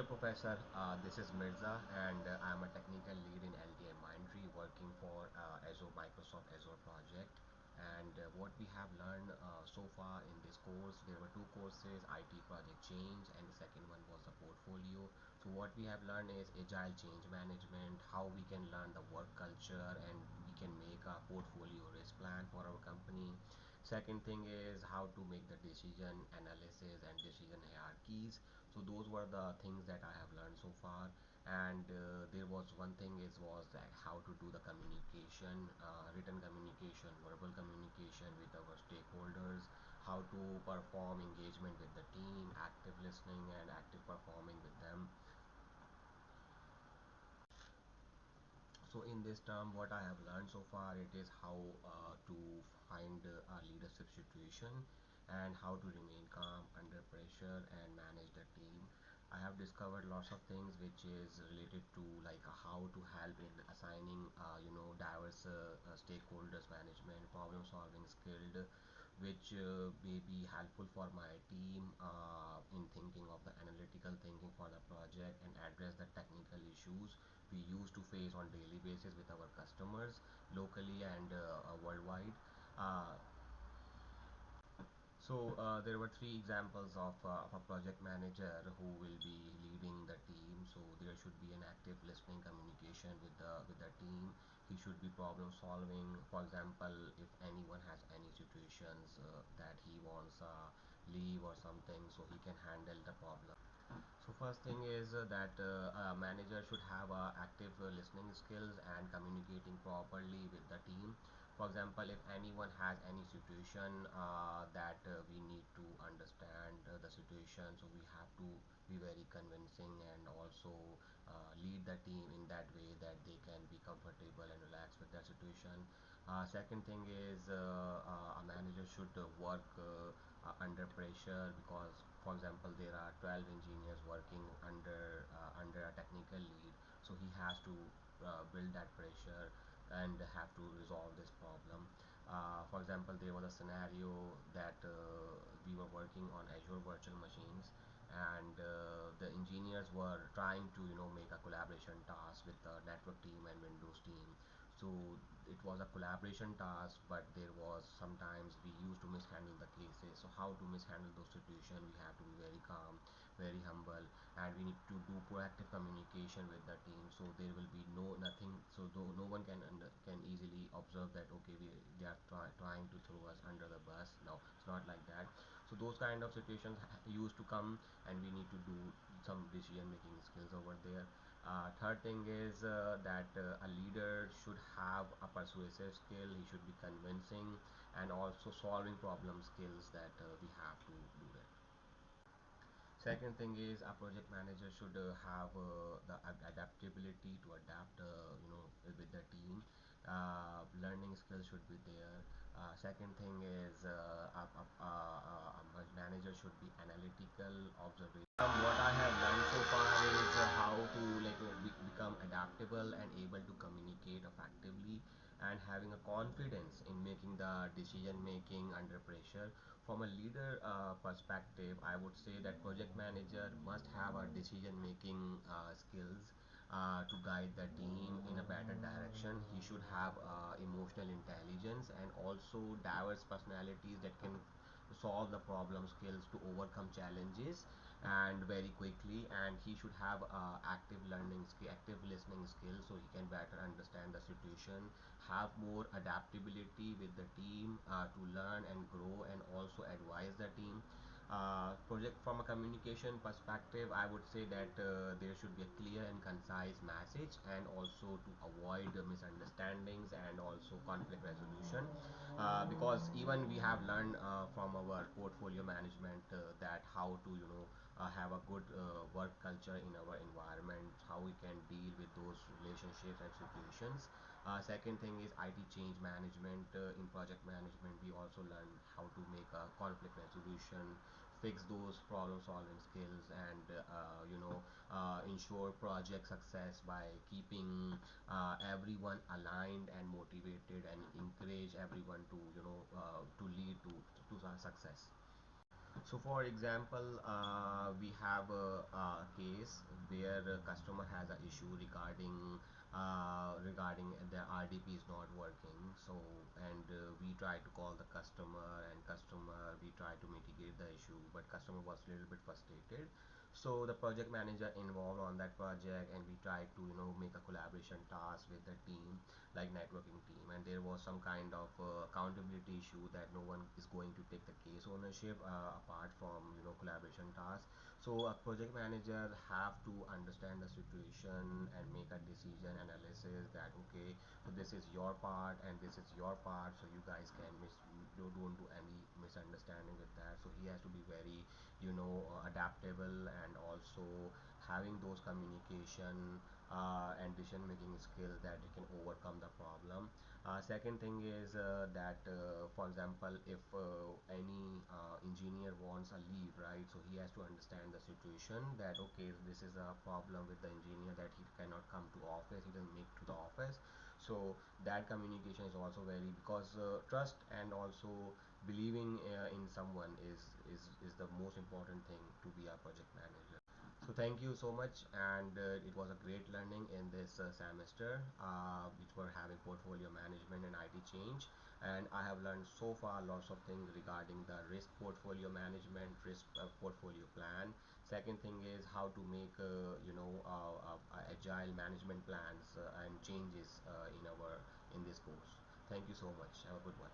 Hello, Professor. This is Mirza, and I'm a technical lead in LTI Mindtree working for Azure Microsoft Azure project. And what we have learned so far in this course, there were two courses, IT project change, and the second one was the portfolio. So what we have learned is agile change management, how we can learn the work culture, and we can make a portfolio risk plan for our company. Second thing is how to make the decision analysis and decision hierarchies. So those were the things that I have learned so far. And there was one thing is was that how to do the communication, written communication, verbal communication with our stakeholders, how to perform engagement with the team, active listening and active performing with them. So in this term, what I have learned so far, it is how to find a leadership situation and how to remain calm under pressure and manage the team. I have discovered lots of things which is related to like how to help in assigning diverse stakeholders management, problem solving skilled, which may be helpful for my team in thinking of the analytical thinking for the project and address the technical issues we used to face on daily basis with our customers locally and worldwide. So there were three examples of a project manager who will be leading the team. So there should be an active listening communication with the team. He should be problem solving. For example, if anyone has any situations that he wants leave or something, so he can handle the problem. So first thing is that a manager should have active listening skills and communicating properly with the team. For example, if anyone has any situation that we need to understand the situation, so we have to be very convincing and also lead the team in that way that they can be comfortable and relaxed with that situation. Second thing is a manager should work under pressure because, for example, there are 12 engineers working under a technical lead, so he has to build that pressure and have to resolve this problem. For example, there was a scenario that we were working on Azure virtual machines, and the engineers were trying to make a collaboration task with the network team and Windows team. So it was a collaboration task, but there was sometimes we used to mishandle the cases. So how to mishandle those situations, we have to be very calm, very humble, and we need to do proactive communication with the team, so there will be no nothing, so though no one can easily observe that okay, they are trying to throw us under the bus. No, it's not like that. So those kind of situations used to come, and we need to do some decision making skills over there. Third thing is that a leader should have a persuasive skill. He should be convincing and also solving problem skills that we have to do that. Second thing is a project manager should have the adaptability to adapt, with the team. Learning skills should be there. Second thing is a manager should be analytical, observation. What I have learned so far is how to become adaptable and able to communicate effectively and having a confidence in making the decision making under pressure. From a leader perspective, I would say that project manager must have a decision making skills to guide the team in a better direction. He should have emotional intelligence and also diverse personalities that can solve the problem skills to overcome challenges and very quickly, and he should have active learning skill, active listening skills, so he can better understand the situation, have more adaptability with the team to learn and grow and also advise the team. Project from a communication perspective, I would say that there should be a clear and concise message and also to avoid misunderstandings and also conflict resolution, because even we have learned from our portfolio management that how to have a good work culture in our environment, how we can deal with those relationships and situations. Second thing is IT change management. In project management, we also learn how to make a conflict resolution, fix those problem solving skills, and ensure project success by keeping everyone aligned and motivated and encourage everyone to to lead to success. So, for example, we have a case where a customer has an issue regarding their RDP is not working. So, and we try to call the customer, and customer we try to mitigate the issue, but customer was a little bit frustrated. So the project manager involved on that project, and we tried to make a collaboration task with the team, like networking team, and there was some kind of accountability issue that no one is going to take the case ownership apart from collaboration task. So a project manager have to understand the situation and make a decision analysis that okay, so this is your part and this is your part, so you guys can don't do any misunderstanding with that. So he has to be very adaptable, and also having those communication and decision making skills that you can overcome the problem. Second thing is that for example, if any engineer wants a leave, right, so he has to understand the situation that okay, this is a problem with the engineer that he cannot come to office, he doesn't make to the office. So that communication is also very, because trust and also believing in someone is the most important thing to be a project manager. So thank you so much, and it was a great learning in this semester, which were having portfolio management and IT change. And I have learned so far lots of things regarding the risk portfolio management, risk portfolio plan. Second thing is how to make agile management plans and changes in this course. Thank you so much. Have a good one.